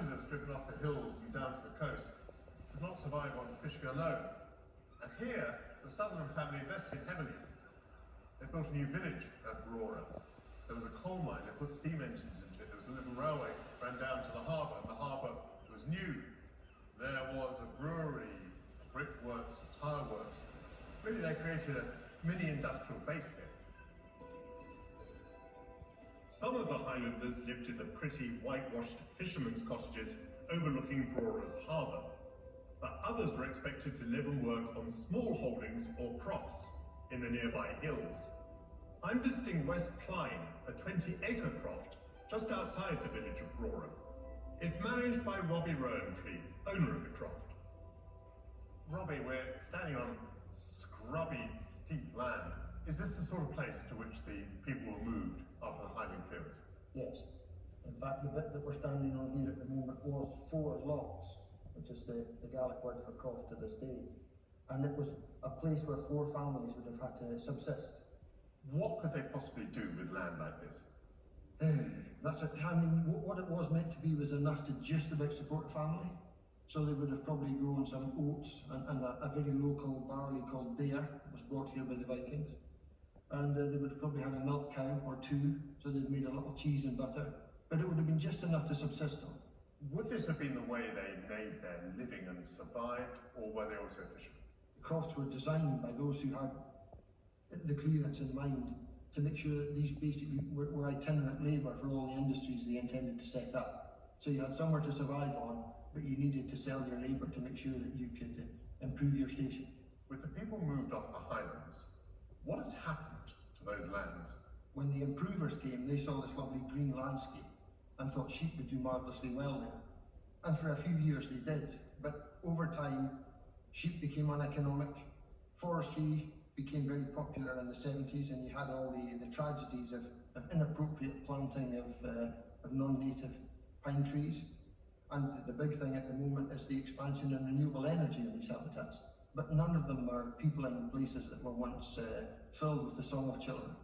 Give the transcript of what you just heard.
islanders driven off the hills and down to the coast could not survive on fishing alone. And here, the Sutherland family invested heavily. They built a new village at Brora. There was a coal mine, they put steam engines into it. There was a little railway, ran down to the harbour, and the harbour was new. There was a brewery, brickworks, tile works. Really, they created a mini industrial base here. Some of the Highlanders lived in the pretty whitewashed fishermen's cottages overlooking Brora's harbour, but others were expected to live and work on small holdings or crofts in the nearby hills. I'm visiting West Clyne, a 20-acre croft just outside the village of Brora. It's managed by Robbie Rowantree, owner of the croft. Robbie, we're standing on scrubby, steep land. Is this the sort of place to which the people were moved after the Highland clearance? Yes. In fact, the bit that we're standing on here at the moment was 4 lots, which is the Gaelic word for croft to this day. And it was a place where 4 families would have had to subsist. What could they possibly do with land like this? That's it. I mean, what it was meant to be was enough to just about support a family. So they would have probably grown some oats and a very local barley called beer was brought here by the Vikings. And they would have probably had a milk cow or 2, so they'd made a little cheese and butter. But it would have been just enough to subsist on. Would this have been the way they made their living and survived, or were they also fishing? The crofts were designed by those who had the clearance in mind to make sure that these basically were itinerant labour for all the industries they intended to set up. So you had somewhere to survive on, but you needed to sell your labour to make sure that you could improve your station. With the people moved off the Highlands, what has happened to those lands? When the improvers came, they saw this lovely green landscape and thought sheep would do marvellously well there. And for a few years they did, but over time, sheep became uneconomic, forestry became very popular in the 70s, and you had all the tragedies of inappropriate planting of non-native pine trees. And the big thing at the moment is the expansion of renewable energy in these habitats. But none of them are peopling places that were once filled with the song of children.